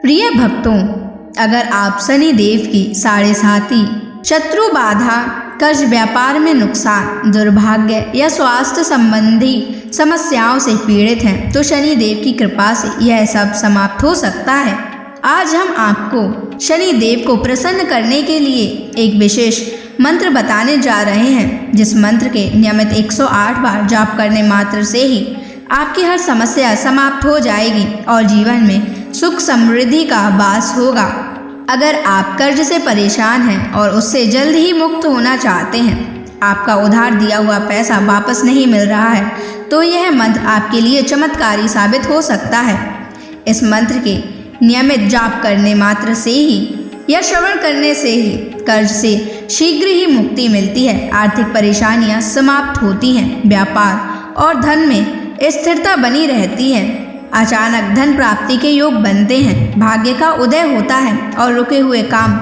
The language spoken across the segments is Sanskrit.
प्रिय भक्तों, अगर आप शनि देव की साढ़े साती, शत्रु बाधा, कर्ज, व्यापार में नुकसान, दुर्भाग्य या स्वास्थ्य संबंधी समस्याओं से पीड़ित हैं तो शनि देव की कृपा से यह सब समाप्त हो सकता है। आज हम आपको शनि देव को प्रसन्न करने के लिए एक विशेष मंत्र बताने जा रहे हैं, जिस मंत्र के नियमित 108 बार जाप करने मात्र से ही आपकी हर समस्या समाप्त हो जाएगी और जीवन में सुख समृद्धि का वास होगा। अगर आप कर्ज से परेशान हैं और उससे जल्द ही मुक्त होना चाहते हैं, आपका उधार दिया हुआ पैसा वापस नहीं मिल रहा है, तो यह मंत्र आपके लिए चमत्कारी साबित हो सकता है। इस मंत्र के नियमित जाप करने मात्र से ही या श्रवण करने से ही कर्ज से शीघ्र ही मुक्ति मिलती है, आर्थिक परेशानियां समाप्त होती हैं, व्यापार और धन में स्थिरता बनी रहती है, अचानक धन प्राप्ति के योग बनते हैं, भाग्य का उदय होता है और रुके हुए काम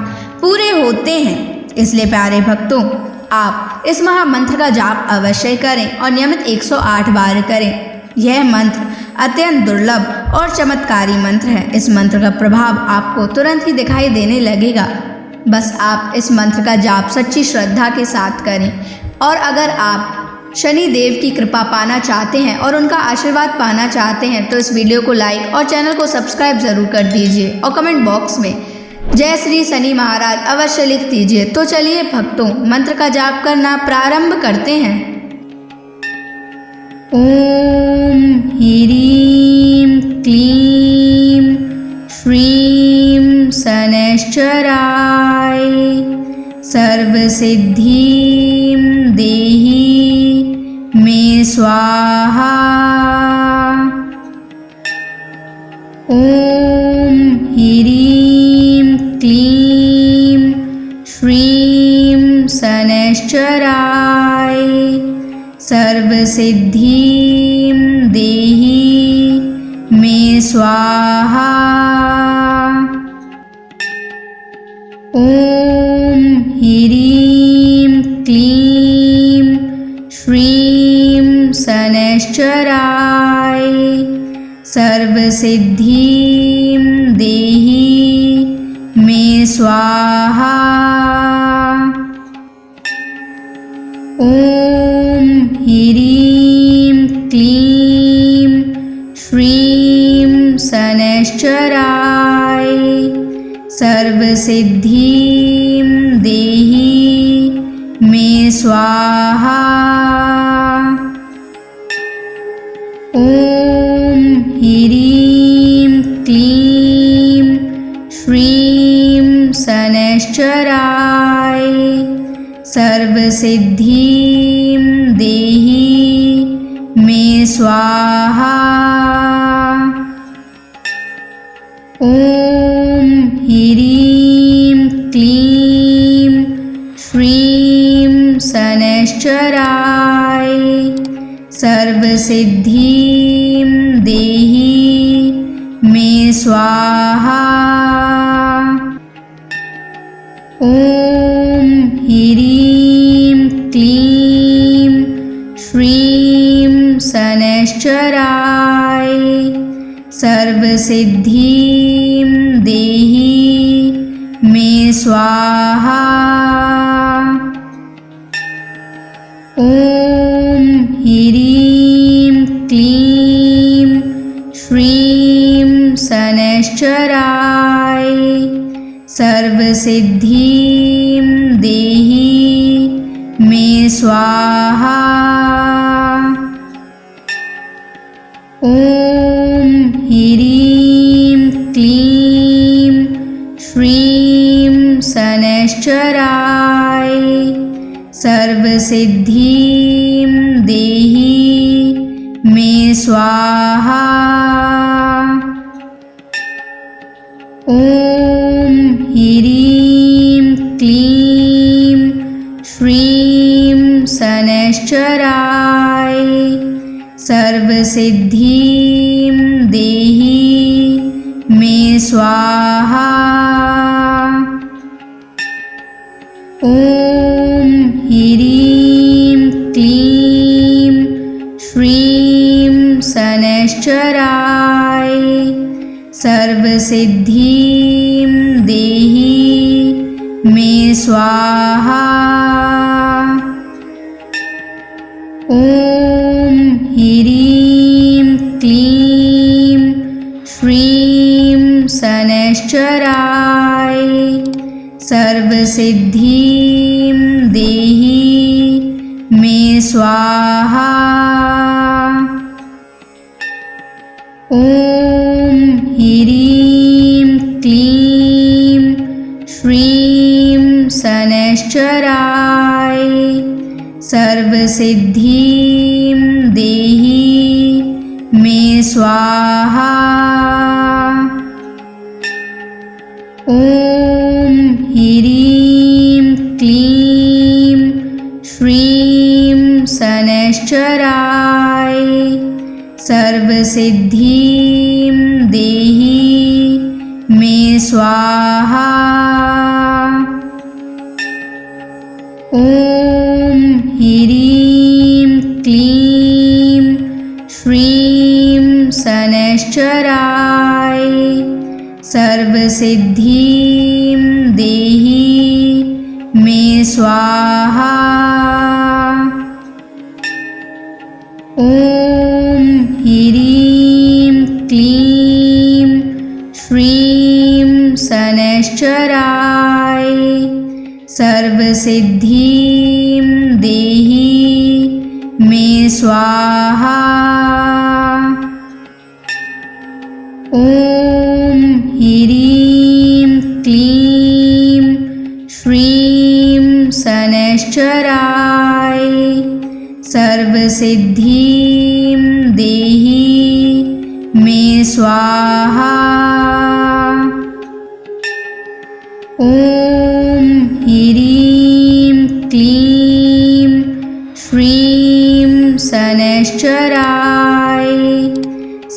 पूरे होते हैं। इसलिए प्यारे भक्तों, आप इस महामंत्र का जाप अवश्य करें और नियमित 108 बार करें। यह मंत्र अत्यंत दुर्लभ और चमत्कारी मंत्र है। इस मंत्र का प्रभाव आपको तुरंत ही दिखाई देने लगेगा। बस आप इस मंत्र का जाप सच्ची श्रद्धा के साथ करें। और अगर आप शनि देव की कृपा पाना चाहते हैं और उनका आशीर्वाद पाना चाहते हैं तो इस वीडियो को लाइक और चैनल को सब्सक्राइब जरूर कर दीजिए और कमेंट बॉक्स में जय श्री शनि महाराज अवश्य लिख दीजिए। तो चलिए भक्तों, मंत्र का जाप करना प्रारंभ करते हैं। ओम ह्रीं क्लीं श्रीं शनैश्चराय सर्वसिद्धिं देहि मे स्वाहा। ओम ह्रीं क्लीं श्रीं शनैश्चराय सर्वसिद्धिं देहि मे स्वाहा। ओम ह्रीं क्लीं श्रीं शनैश्चराय सर्वसिद्धिं देहि मे स्वाहा। ओम ह्रीं क्लीं श्रीं शनैश्चराय सर्वसिद्धिं देहि मे स्वाहा। ओम ह्रीं क्लीं श्रीं शनैश्चराय सर्वसिद्धिं देहि मे स्वाहा। ओम ह्रीं क्लीं श्रीं शनैश्चराय सर्वसिद्धिं देहि मे स्वाहा। ओम ह्रीं क्लीं श्रीं शनैश्चराय सर्वसिद्धिं देहि मे स्वाहा। ओम ह्रीं क्लीं श्रीं शनैश्चराय सर्वसिद्धिं देहि मे स्वाहा। ओम ह्रीं क्लीं श्रीं शनैश्चराय सर्वसिद्धिं देहि मे स्वाहा। ओम ह्रीं क्लीं श्रीं शनैश्चराय सर्वसिद्धिं देहि मे स्वाहा। ओम ह्रीं क्लीं श्रीं शनैश्चराय सर्वसिद्धिं देहि मे स्वाहा। ॐ ह्रीं क्लीं श्रीं शनैश्चराय सर्वसिद्धिं देहि मे स्वाहा। ॐ ह्रीं क्लीं श्रीं शनैश्चराय सर्वसिद्धिं देहि मे स्वाहा। ॐ ह्रीं क्लीं श्रीं शनैश्चराय सर्वसिद्धिं देहि मे स्वाहा। ॐ ह्रीं क्लीं श्रीं शनैश्चराय सर्वसिद्धिं देहि मे स्वाहा। ॐ ह्रीं क्लीं श्रीं शनैश्चराय सर्वसिद्धिं देहि मे स्वाहा। ॐ ह्रीं क्लीं श्रीं शनैश्चराय सर्वसिद्धिं देहि मे स्वाहा। ॐ ह्रीं क्लीं श्रीं शनैश्चराय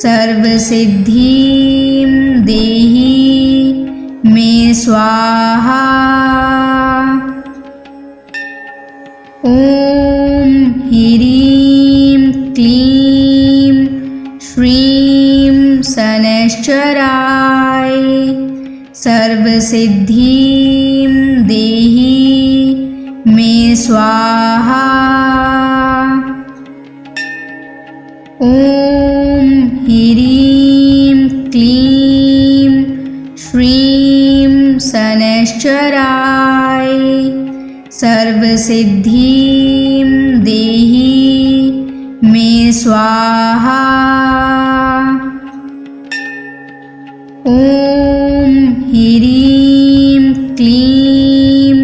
सर्वसिद्धिं देहि मे स्वाहा। ॐ ह्रीं क्लीं श्रीं शनैश्चराय सर्वसिद्धिं देहि मे स्वाहा। ॐ ह्रीं क्लीं श्रीं शनैश्चराय सर्वसिद्धिं देहि मे स्वाहा। ॐ ह्रीं क्लीं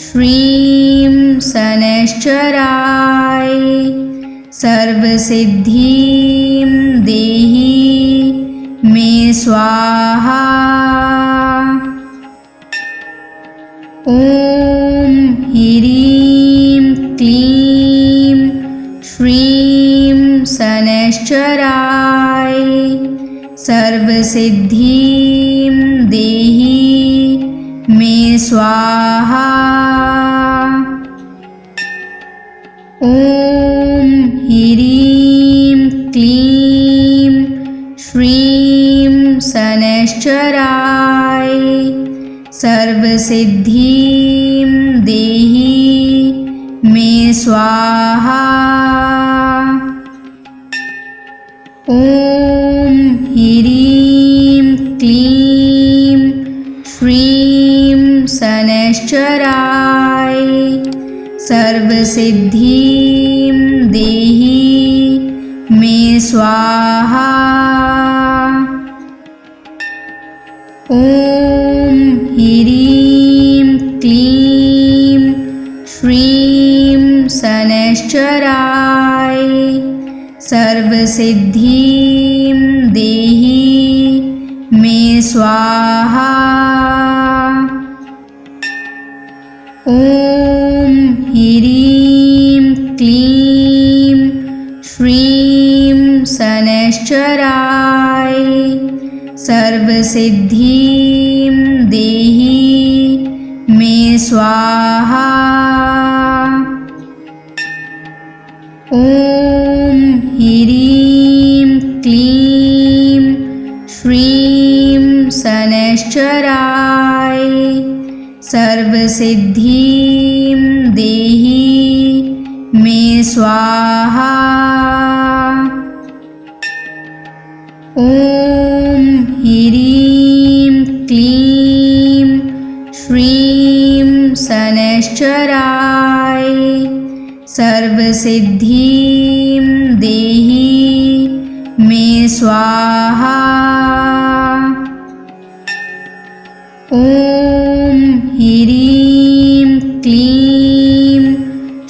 श्रीं शनैश्चराय सर्वसिद्धिं देहि मे स्वाहा। ॐ ह्रीं क्लीं श्रीं शनैश्चराय सर्वसिद्धिं देहि मे स्वाहा। ॐ ह्रीं क्लीं श्रीं शनैश्चराय सर्वसिद्धिं देहि मे स्वाहा। ॐ ह्रीं क्लीं श्रीं शनैश्चराय सर्वसिद्धिं देहि मे स्वाहा। ॐ ह्रीं क्लीं श्रीं शनैश्चराय सर्वसिद्धिं देहि मे स्वाहा। ॐ ह्रीं क्लीं श्रीं शनैश्चराय सर्वसिद्धिं देहि मे स्वाहा। ॐ ह्रीं क्लीं श्रीं शनैश्चराय सर्वसिद्धिं देहि मे स्वाहा। ॐ ह्रीं क्लीं श्रीं शनैश्चराय सर्वसिद्धिं देहि मे स्वाहा। ॐ ह्रीं क्लीं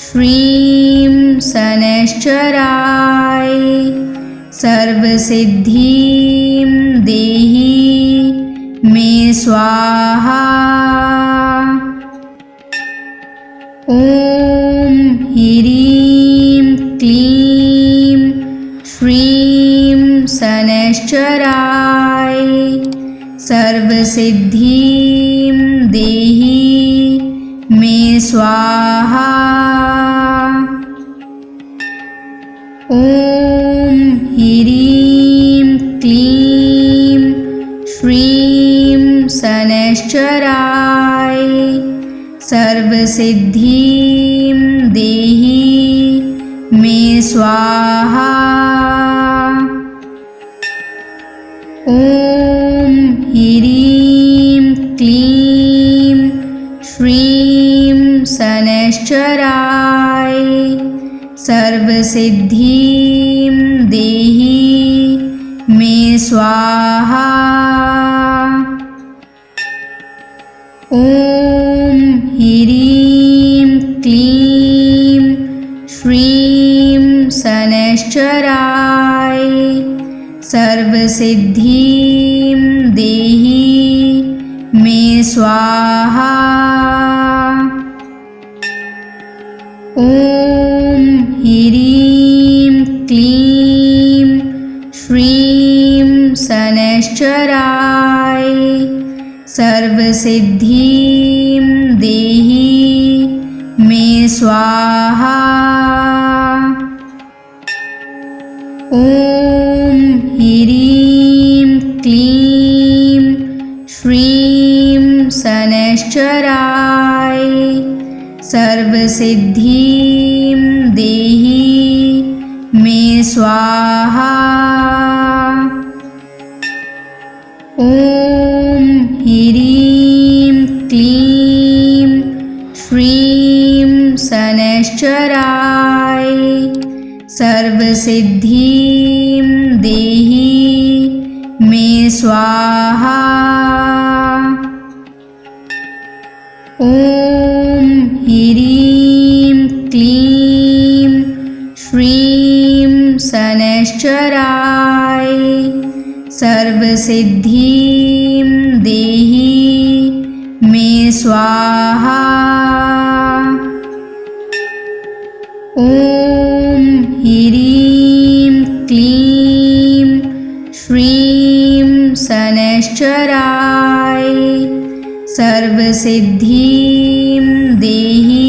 श्रीं शनैश्चराय सर्वसिद्धिं देहि मे स्वाहा। ॐ ह्रीं क्लीं श्रीं शनैश्चराय सर्वसिद्धिं देहि मे स्वाहा। ॐ ह्रीं क्लीं श्रीं शनैश्चराय सर्वसिद्धिं देहि मे स्वाहा। ॐ ह्रीं क्लीं श्रीं शनैश्चराय सर्वसिद्धिं देहि मे स्वाहा। ॐ ह्रीं क्लीं श्रीं शनैश्चराय सर्वसिद्धिं देहि मे स्वाहा। ॐ ह्रीं क्लीं श्रीं शनैश्चराय सर्वसिद्धिं देहि मे स्वाहा। ॐ ह्रीं क्लीं श्रीं शनैश्चराय सर्वसिद्धिं देहि मे स्वाहा। ॐ ह्रीं क्लीं श्रीं शनैश्चराय सर्वसिद्धिं देहि मे स्वाहा। ॐ ह्रीं क्लीं श्रीं शनैश्चराय सर्वसिद्धिं देहि मे स्वाहा। ॐ ह्रीं क्लीं श्रीं शनैश्चराय सर्वसिद्धिं देहि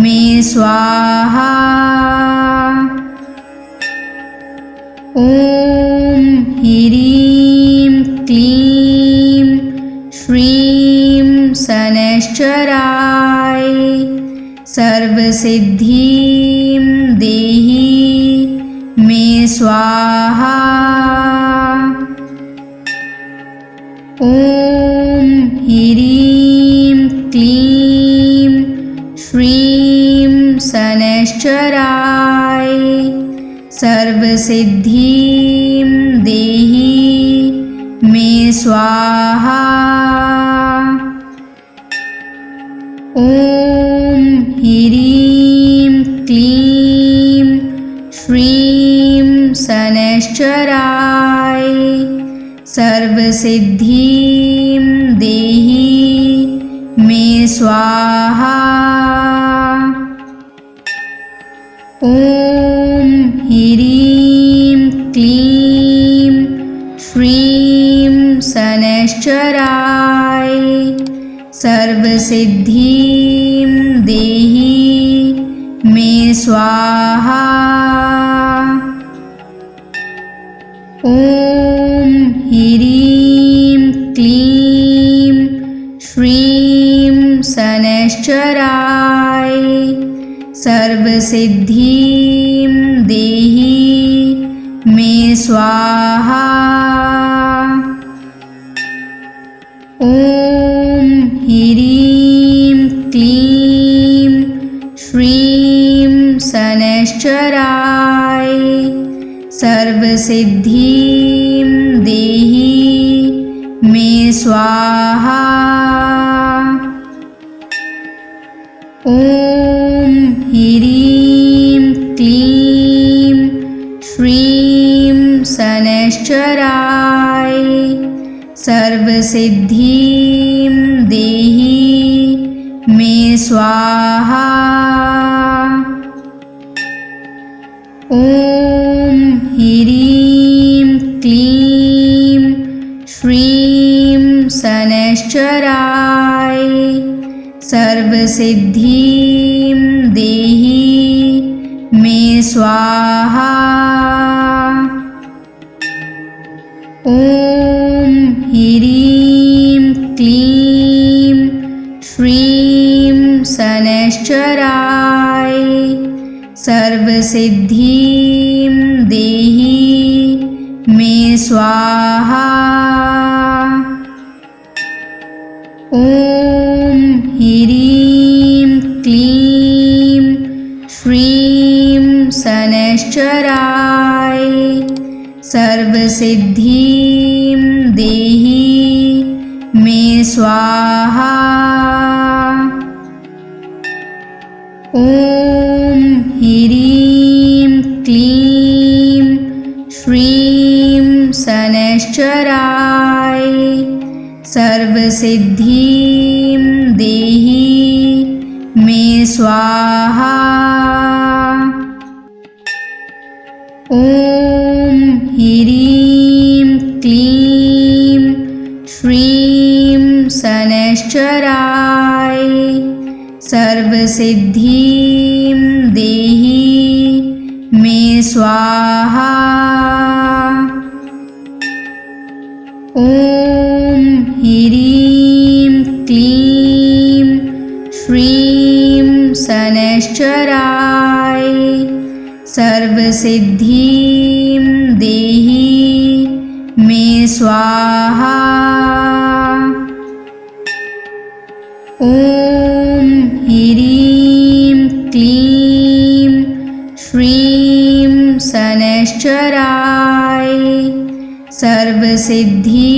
मे स्वाहा। ॐ ह्रीं क्लीं श्रीं शनैश्चराय सर्वसिद्धिं देहि मे स्वाहा। ॐ ह्रीं क्लीं श्रीं शनैश्चराय सर्वसिद्धिं देहि मे स्वाहा। ॐ ह्रीं क्लीं श्रीं शनैश्चराय सर्वसिद्धिं देहि मे स्वाहा। ॐ ह्रीं क्लीं श्रीं शनैश्चराय सर्वसिद्धिं देहि मे स्वाहा। ॐ ह्रीं क्लीं श्रीं शनैश्चराय सर्वसिद्धिं देहि मे स्वाहा। ॐ ह्रीं क्लीं श्रीं शनैश्चराय सर्वसिद्धिं देहि मे स्वाहा। ॐ ह्रीं क्लीं श्रीं शनैश्चराय सर्वसिद्धिं देहि मे स्वाहा। ॐ ह्रीं क्लीं श्रीं शनैश्चराय सर्वसिद्धिं देहि मे स्वाहा। ॐ ह्रीं क्लीं श्रीं शनैश्चराय सर्वसिद्धिं देहि मे स्वाहा। ॐ ह्रीं क्लीं श्रीं शनैश्चराय सर्वसिद्धिं देहि मे स्वाहा। ॐ ह्रीं क्लीं श्रीं शनैश्चराय सर्वसिद्धिं देहि मे स्वाहा। ॐ ह्रीं क्लीं श्रीं शनैश्चराय सर्वसिद्धिं देहि मे स्वाहा। ॐ ह्रीं क्लीं श्रीं शनैश्चराय सर्वसिद्धिं देहि मे स्वाहा। ॐ ह्रीं क्लीं श्रीं शनैश्चराय सर्वसिद्धिं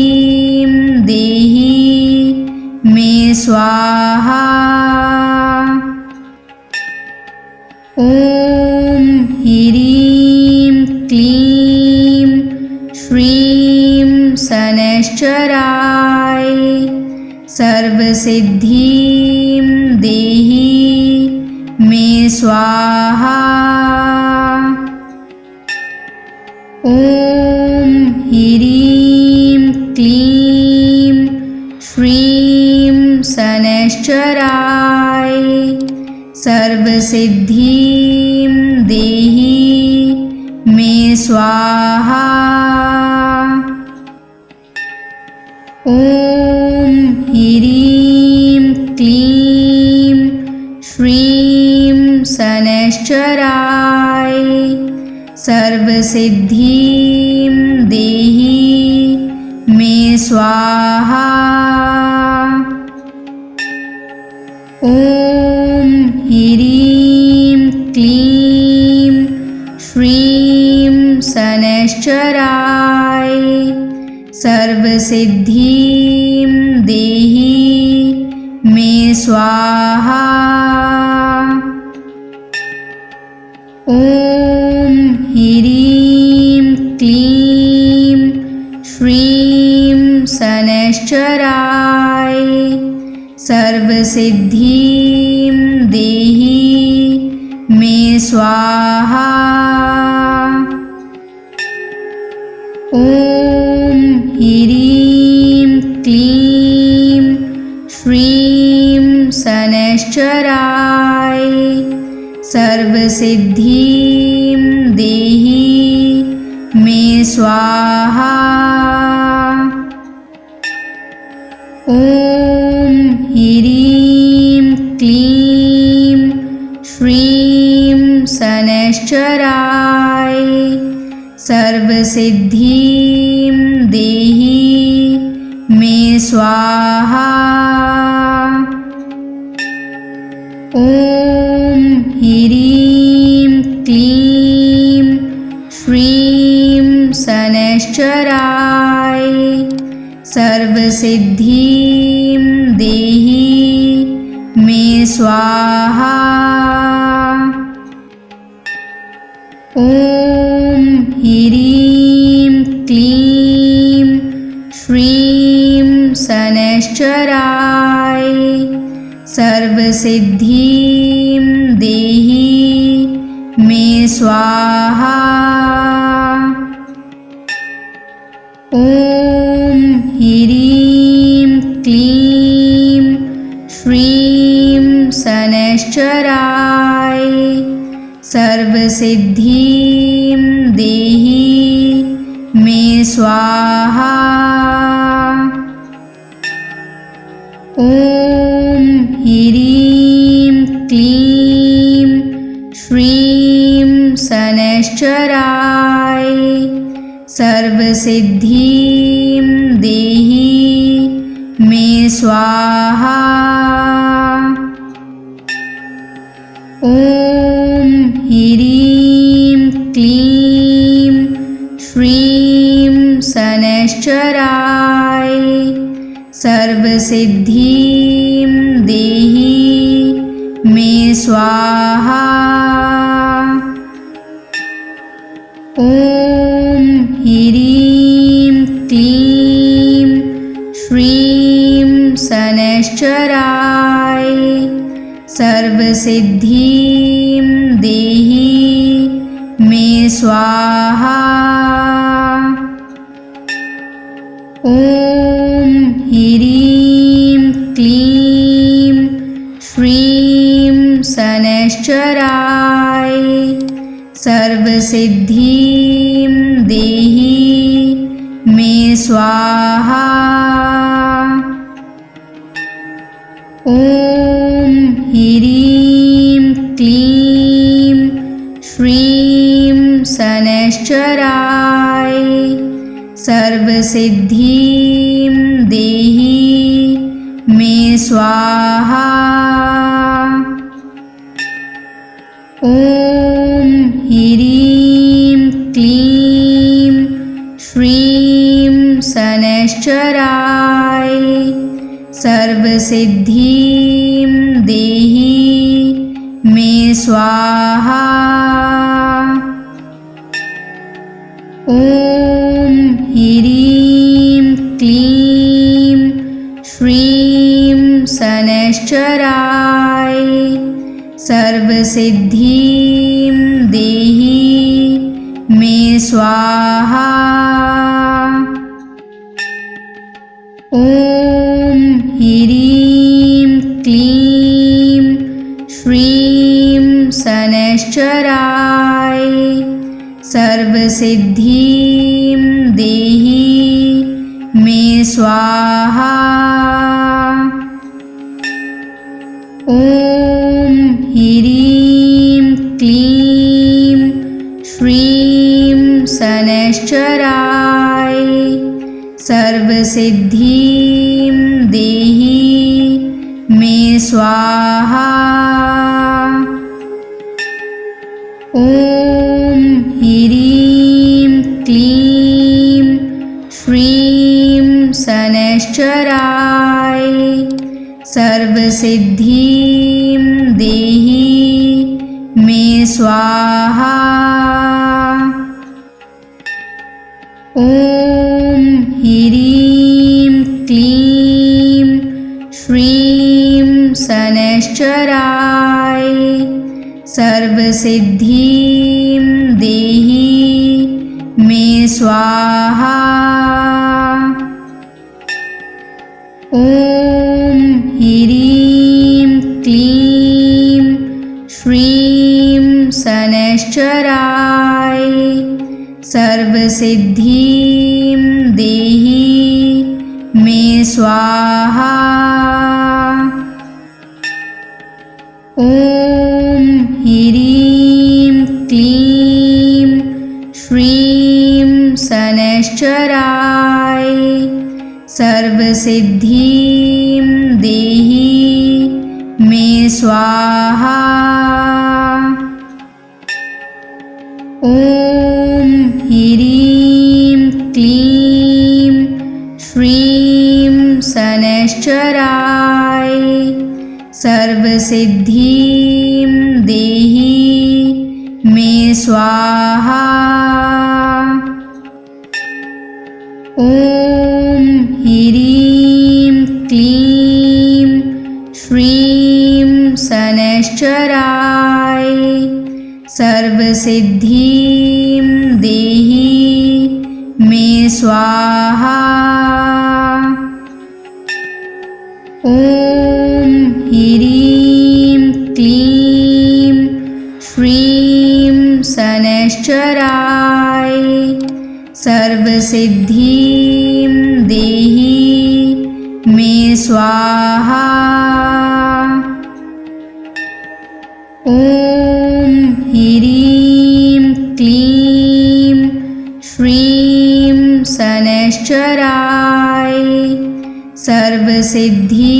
देहि मे स्वाहा। ॐ ह्रीं क्लीं श्रीं शनैश्चराय सर्वसिद्धिं देहि मे स्वाहा। ॐ ह्रीं क्लीं श्रीं शनैश्चराय सर्वसिद्धिं देहि मे स्वाहा। ॐ ह्रीं क्लीं श्रीं शनैश्चराय सर्वसिद्धिं देहि मे स्वाहा। ॐ ह्रीं क्लीं श्रीं शनैश्चराय सर्वसिद्धिं देहि मे स्वाहा। ॐ ह्रीं क्लीं श्रीं शनैश्चराय सर्वसिद्धिं देहि मे स्वाहा। ॐ ह्रीं क्लीं श्रीं शनैश्चराय सर्वसिद्धिं देहि मे स्वाहा। ॐ ॐ ह्रीं क्लीं श्रीं शनैश्चराय सर्वसिद्धिं देहि मे स्वाहा। ॐ ह्रीं क्लीं श्रीं शनैश्चराय सर्वसिद्धिं देहि मे स्वाहा। ॐ ह्रीं क्लीं श्रीं शनैश्चराय सर्वसिद्धिं देहि मे स्वाहा। ॐ ह्रीं क्लीं श्रीं शनैश्चराय सर्वसिद्धिं देहि मे स्वाहा। ॐ ह्रीं क्लीं श्रीं शनैश्चराय सर्वसिद्धिं देहि मे स्वाहा। ॐ ह्रीं क्लीं श्रीं शनैश्चराय सर्वसिद्धिं देहि मे स्वाहा। ॐ ह्रीं क्लीं श्रीं शनैश्चराय सर्वसिद्धिं देहि मे स्वाहा। ॐ ह्रीं क्लीं श्रीं शनैश्चराय सर्वसिद्धिं देहि मे स्वाहा। ॐ ह्रीं क्लीं श्रीं शनैश्चराय सर्वसिद्धिं देहि मे स्वाहा। ॐ ह्रीं क्लीं श्रीं शनैश्चराय सर्वसिद्धिं देहि मे स्वाहा। ॐ ह्रीं क्लीं श्रीं शनैश्चराय सर्वसिद्धिं देहि मे स्वाहा। ॐ ह्रीं क्लीं श्रीं शनैश्चराय सर्वसिद्धिं देहि मे स्वाहा। ॐ ह्रीं क्लीं श्रीं शनैश्चराय सर्वसिद्धिं देहि मे स्वाहा। ॐ ह्रीं क्लीं श्रीं शनैश्चराय सर्वसिद्धिं देहि मे स्वाहा। ॐ ह्रीं क्लीं श्रीं शनैश्चराय सर्वसिद्धिं देहि मे स्वाहा। ॐ ह्रीं क्लीं श्रीं शनैश्चराय सर्वसिद्धिं देहि मे स्वाहा। ॐ ह्रीं क्लीं श्रीं शनैश्चराय सर्वसिद्धिं देहि मे स्वाहा। ॐ ह्रीं क्लीं श्रीं शनैश्चराय सर्वसिद्धिं देहि मे स्वाहा। ॐ ह्रीं क्लीं श्रीं शनैश्चराय सर्वसिद्धिं देहि मे स्वाहा। ॐ ह्रीं क्लीं श्रीं शनैश्चराय सर्वसिद्धिं देहि मे स्वाहा। ॐ ह्रीं क्लीं श्रीं शनैश्चराय सर्वसिद्धिं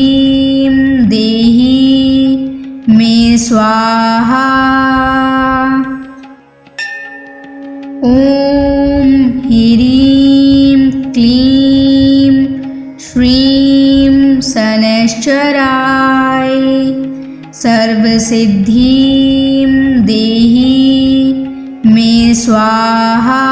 देहि मे स्वाहा। ॐ ह्रीं क्लीं श्रीं शनैश्चराय सर्वसिद्धिं देहि मे स्वाहा।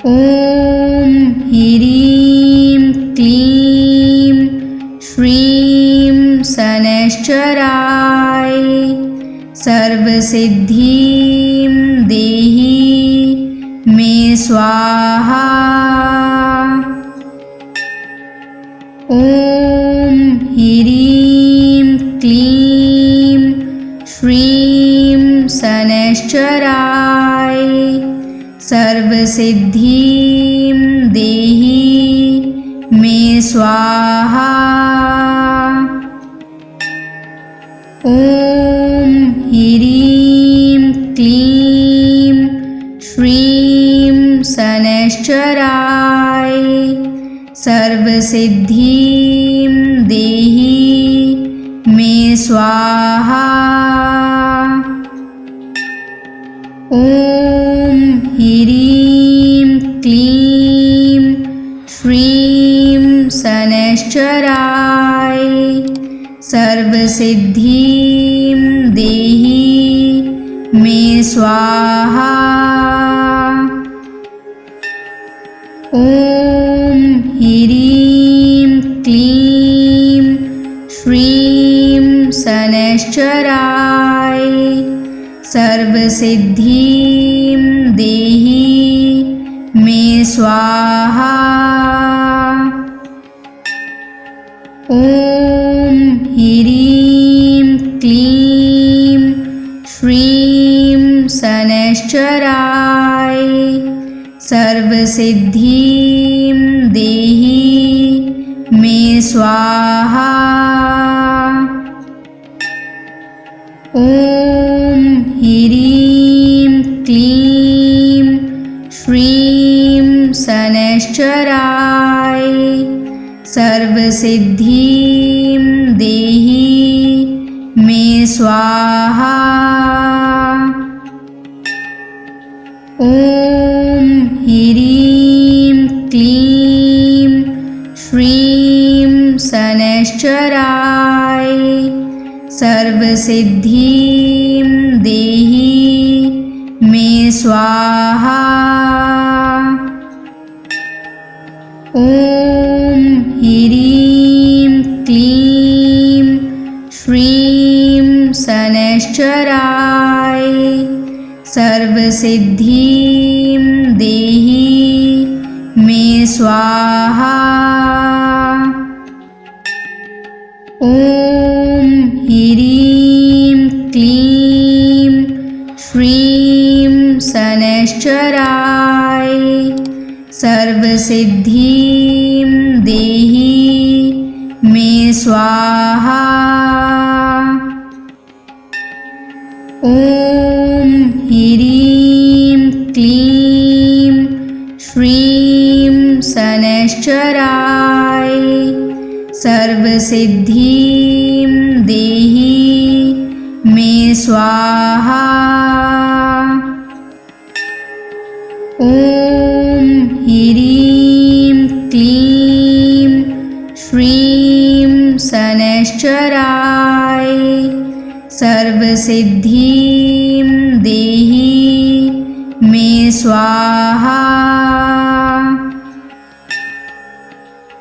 ॐ ह्रीं क्लीं श्रीं शनैश्चराय सर्वसिद्धिं देहि मे स्वाहा। ॐ ह्रीं क्लीं श्रीं शनैश्चराय सर्वसिद्धिं देहि मे स्वाहा। ॐ ह्रीं क्लीं श्रीं शनैश्चराय सर्वसिद्धिं देहि मे स्वाहा। ॐ ह्रीं क्लीं श्रीं शनैश्चराय सर्वसिद्धिं देहि मे स्वाहा। ॐ ह्रीं क्लीं श्रीं शनैश्चराय सर्वसिद्धिं देहि मे स्वाहा। ॐ ह्रीं क्लीं श्रीं शनैश्चराय सर्वसिद्धिं देहि मे स्वाहा। ॐ ह्रीं क्लीं श्रीं शनैश्चराय सर्वसिद्धिं देहि मे स्वाहा। ॐ ह्रीं क्लीं श्रीं शनैश्चराय सर्वसिद्धिं देहि मे स्वाहा। ॐ ह्रीं क्लीं श्रीं शनैश्चराय सर्वसिद्धिं देहि मे स्वाहा। ॐ ह्रीं क्लीं श्रीं शनैश्चराय सर्वसिद्धिं देहि मे स्वाहा। ॐ ह्रीं क्लीं श्रीं शनैश्चराय सर्वसिद्धिं देहि मे स्वाहा। ॐ ह्रीं क्लीं श्रीं शनैश्चराय सर्वसिद्धिं देहि मे स्वाहा।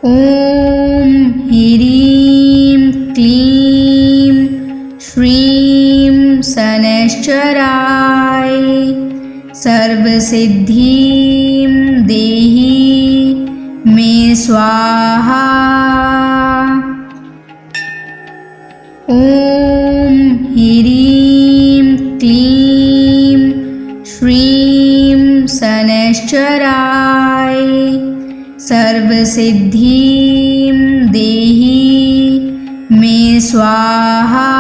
ॐ ह्रीं क्लीं श्रीं शनैश्चराय सर्वसिद्धिं देहि मे स्वाहा। ॐ ह्रीं क्लीं श्रीं शनैश्चराय सर्वसिद्धिं देहि मे स्वाहा।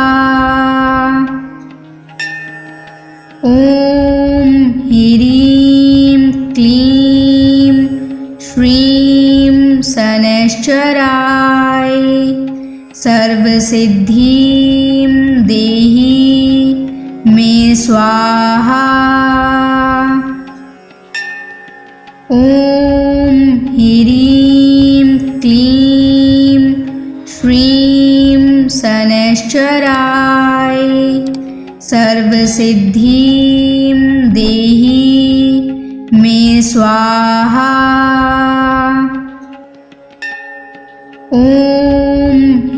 ॐ ह्रीं क्लीं श्रीं शनैश्चराय सर्वसिद्धिं देहि मे स्वाहा। ॐ ह्रीं क्लीं श्रीं शनैश्चराय सर्वसिद्धिं देहि मे स्वाहा। ॐ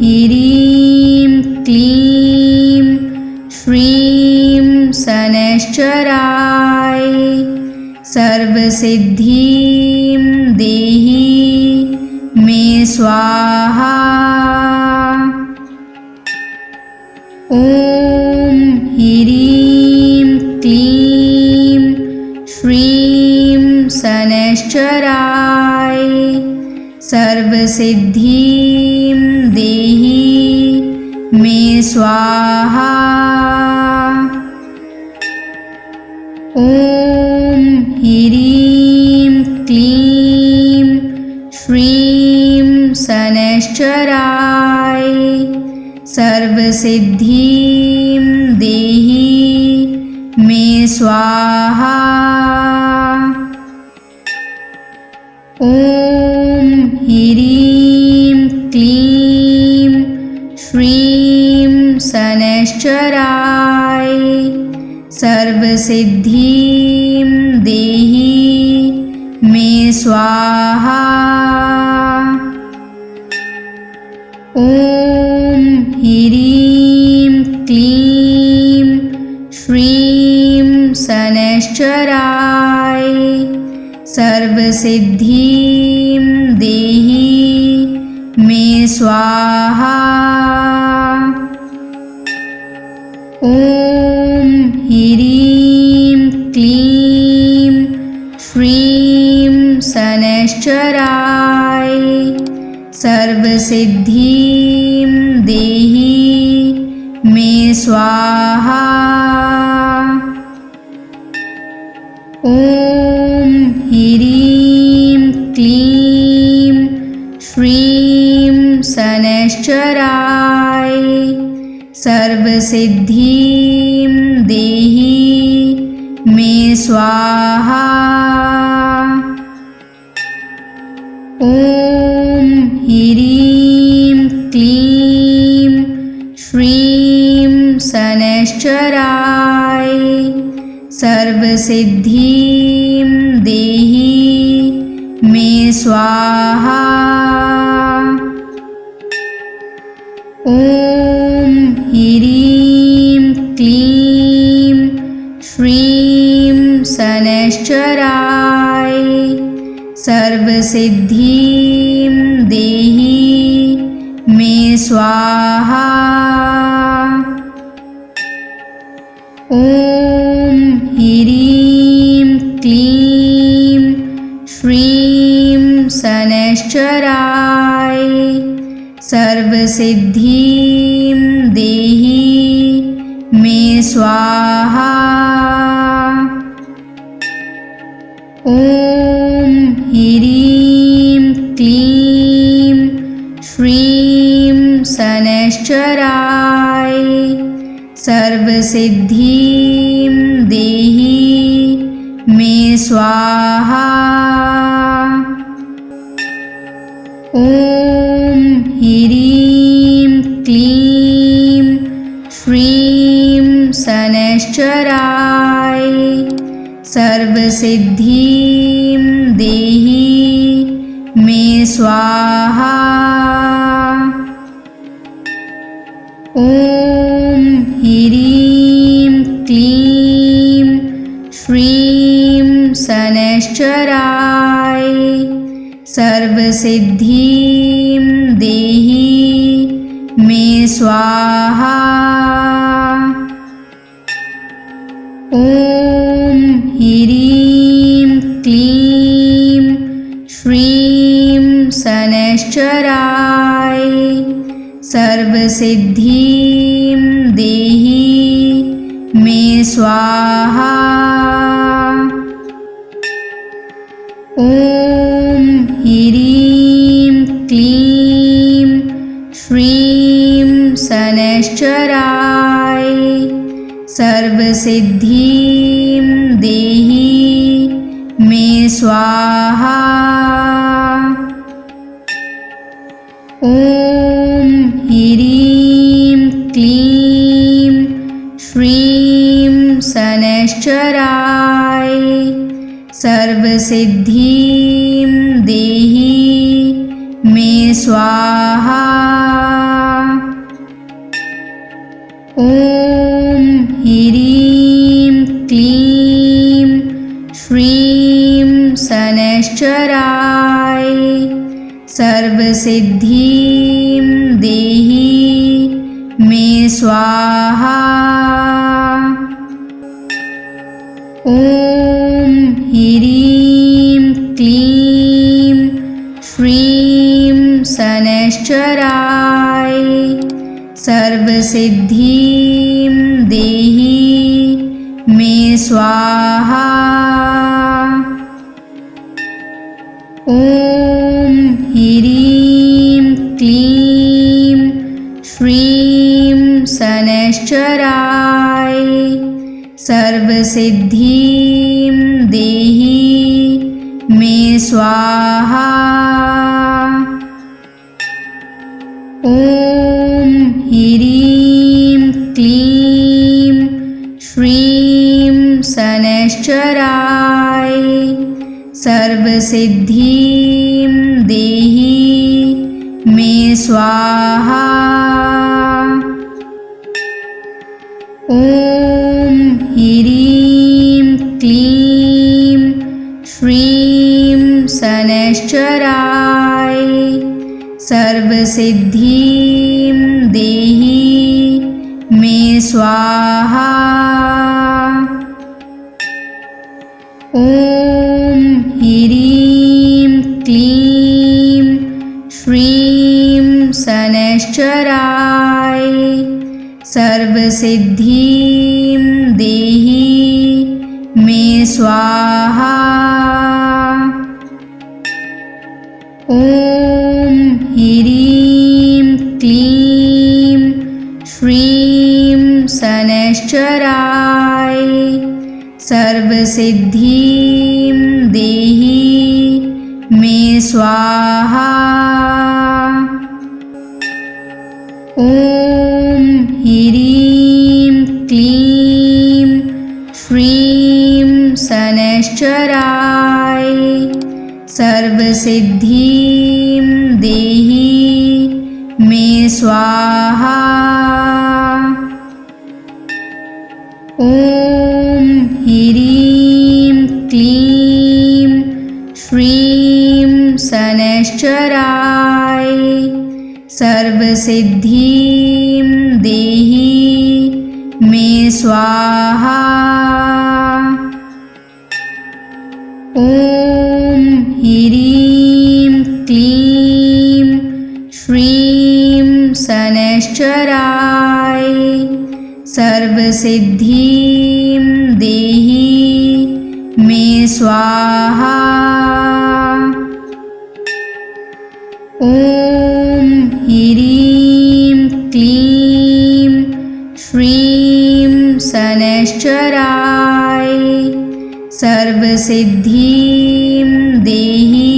ह्रीं क्लीं श्रीं शनैश्चराय सर्वसिद्धिं देहि मे स्वाहा। ॐ ह्रीं क्लीं श्रीं शनैश्चराय सर्वसिद्धिं देहि मे स्वाहा। ॐ ह्रीं क्लीं श्रीं शनैश्चराय सर्वसिद्धिं देहि मे स्वाहा। ॐ ह्रीं क्लीं श्रीं शनैश्चराय सर्वसिद्धिं देहि मे स्वाहा। ॐ ह्रीं क्लीं श्रीं शनैश्चराय सर्वसिद्धिं देहि मे स्वाहा। ॐ ह्रीं क्लीं श्रीं शनैश्चराय सर्वसिद्धिं देहि मे स्वाहा। ॐ ह्रीं क्लीं श्रीं शनैश्चराय सर्वसिद्धिं देहि मे स्वाहा। ॐ ह्रीं क्लीं श्रीं शनैश्चराय सर्वसिद्धिं देहि मे स्वाहा। ॐ ह्रीं क्लीं श्रीं शनैश्चराय सर्वसिद्धिं देहि मे स्वाहा। ॐ ह्रीं क्लीं श्रीं शनैश्चराय सर्वसिद्धिं देहि मे स्वाहा। ॐ ह्रीं क्लीं श्रीं शनैश्चराय सर्वसिद्धिं देहि मे स्वाहा। ॐ ह्रीं क्लीं श्रीं शनैश्चराय सर्वसिद्धिं देहि मे स्वाहा। ॐ ह्रीं क्लीं श्रीं शनैश्चराय सर्वसिद्धिं देहि मे स्वाहा। ॐ ह्रीं क्लीं श्रीं शनैश्चराय सर्वसिद्धिं देहि मे स्वाहा। ॐ ह्रीं क्लीं श्रीं शनैश्चराय सर्वसिद्धिं देहि मे स्वाहा। ॐ ह्रीं क्लीं श्रीं शनैश्चराय सर्वसिद्धिं देहि मे स्वाहा। ॐ ह्रीं क्लीं श्रीं शनैश्चराय सर्वसिद्धिं देहि मे स्वाहा। ॐ ह्रीं क्लीं श्रीं शनैश्चराय सर्वसिद्धिं देहि मे स्वाहा। ॐ ह्रीं क्लीं श्रीं शनैश्चराय सर्वसिद्धिं देहि मे स्वाहा। ॐ ह्रीं क्लीं श्रीं शनैश्चराय सर्वसिद्धिं देहि मे स्वाहा। ॐ ह्रीं क्लीं श्रीं शनैश्चराय सर्वसिद्धिं देहि मे स्वाहा। ॐ ह्रीं क्लीं श्रीं शनैश्चराय सर्वसिद्धिं देहि मे स्वाहा। ॐ ह्रीं क्लीं श्रीं शनैश्चराय सर्वसिद्धिं देहि मे स्वाहा। ॐ ह्रीं क्लीं श्रीं शनैश्चराय सर्वसिद्धिं देहि मे स्वाहा। ॐ ह्रीं क्लीं श्रीं शनैश्चराय सर्वसिद्धिं देहि मे स्वाहा। ॐ ह्रीं क्लीं शनैश्चराय सर्वसिद्धिं देहि मे स्वाहा। ॐ ह्रीं क्लीं श्रीं शनैश्चराय सर्वसिद्धिं देहि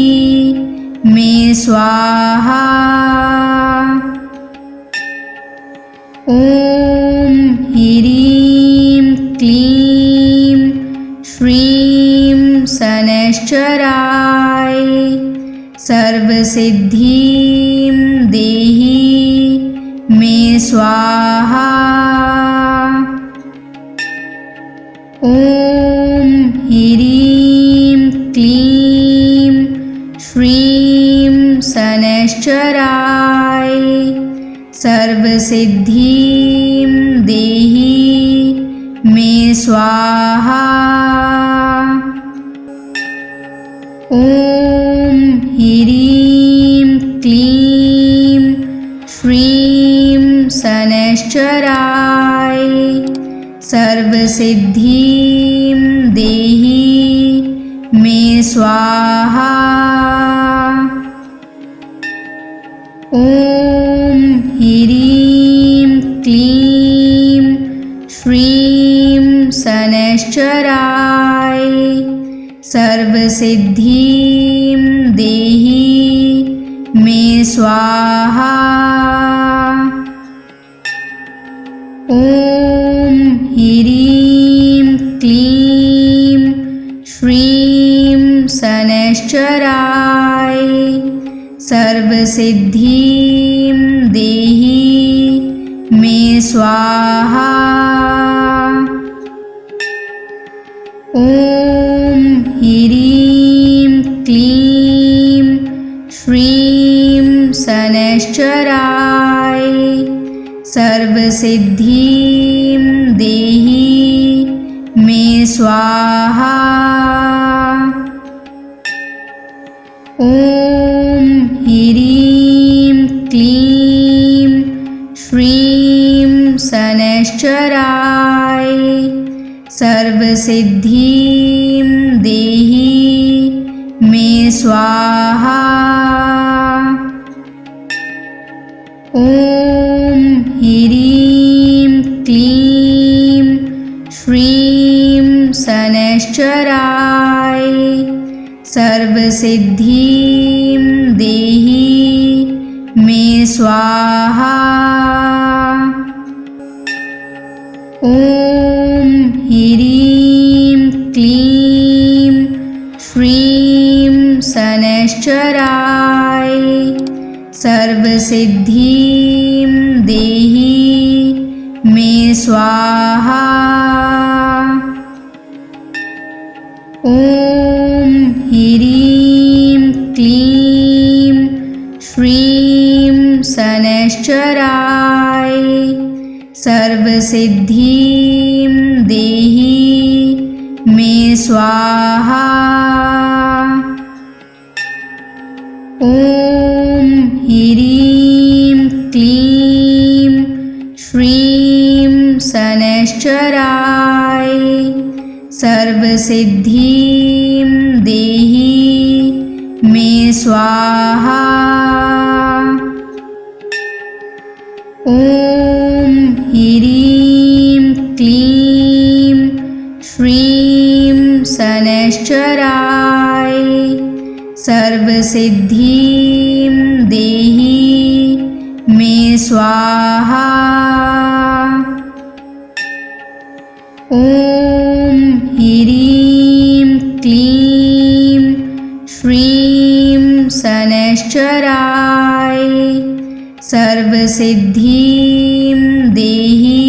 मे स्वाहा। ॐ ह्रीं क्लीं श्रीं शनैश्चराय सर्वसिद्धिं देहि मे स्वाहा। ॐ ह्रीं क्लीं श्रीं शनैश्चराय सर्वसिद्धिं देहि मे स्वाहा। ॐ ह्रीं क्लीं श्रीं शनैश्चराय सर्वसिद्धिं देहि मे स्वाहा। ॐ ह्रीं क्लीं श्रीं शनैश्चराय सर्वसिद्धिं देहि मे स्वाहा। ॐ ह्रीं क्लीं श्रीं शनैश्चराय सर्वसिद्धिं देहि मे स्वाहा। ॐ ह्रीं क्लीं श्रीं शनैश्चराय सर्वसिद्धिं देहि मे स्वाहा। ॐ ह्रीं क्लीं श्रीं शनैश्चराय सर्वसिद्धिं देहि मे स्वाहा। ॐ ह्रीं क्लीं श्रीं शनैश्चराय सर्वसिद्धिं देहि मे स्वाहा। ॐ ह्रीं क्लीं श्रीं शनैश्चराय सर्वसिद्धिं देहि मे स्वाहा। ॐ ह्रीं क्लीं श्रीं शनैश्चराय सर्वसिद्धिं देहि मे स्वाहा। ॐ ह्रीं क्लीं श्रीं शनैश्चराय सर्वसिद्धिं देहि मे स्वाहा। ॐ ह्रीं क्लीं श्रीं शनैश्चराय सर्वसिद्धिं देहि मे स्वाहा। ॐ ह्रीं क्लीं श्रीं शनैश्चराय सर्वसिद्धिं देहि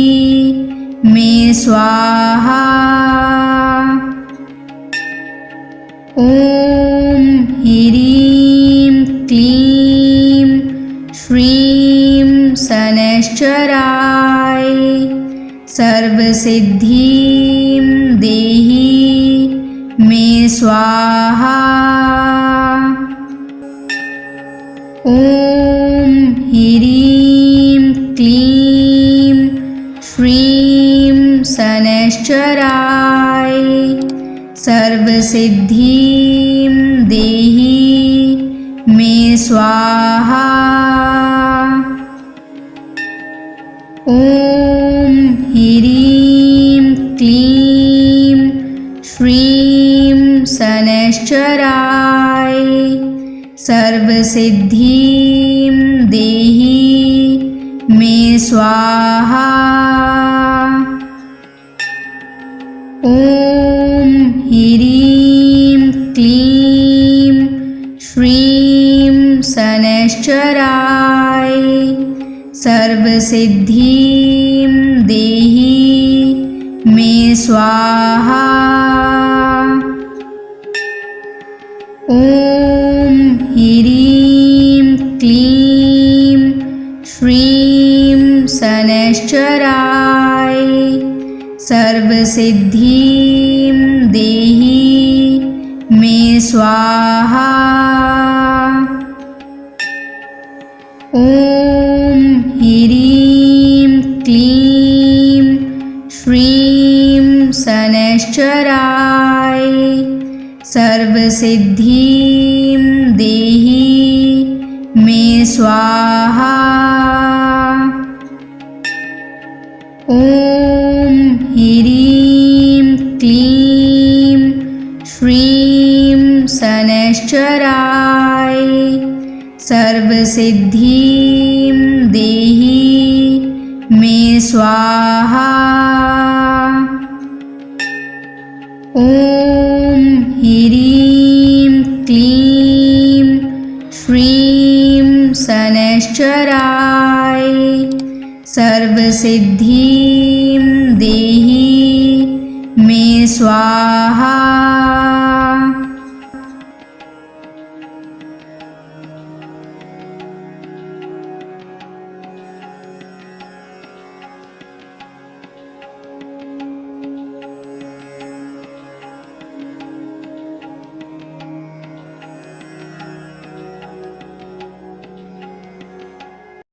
मे स्वाहा। ॐ ह्रीं क्लीं श्रीं शनैश्चराय सर्वसिद्धिं देहि मे स्वाहा। ॐ ह्रीं क्लीं शनैश्चराय सर्वसिद्धिं देहि मे स्वाहा। ॐ ह्रीं क्लीं श्रीं शनैश्चराय सर्वसिद्धिं देहि मे स्वाहा। ॐ ह्रीं क्लीं श्रीं शनैश्चराय सर्वसिद्धिं देहि मे स्वाहा। ॐ ह्रीं क्लीं श्रीं शनैश्चराय सर्वसिद्धिं देहि मे स्वाहा। ॐ ह्रीं क्लीं श्रीं शनैश्चराय सर्वसिद्धिं देहि मे स्वाहा। ॐ ह्रीं क्लीं श्रीं शनैश्चराय सर्वसिद्धिं देहि मे स्वाहा। ॐ ह्रीं क्लीं श्रीं शनैश्चराय सर्वसिद्धिं देहि मे स्वाहा।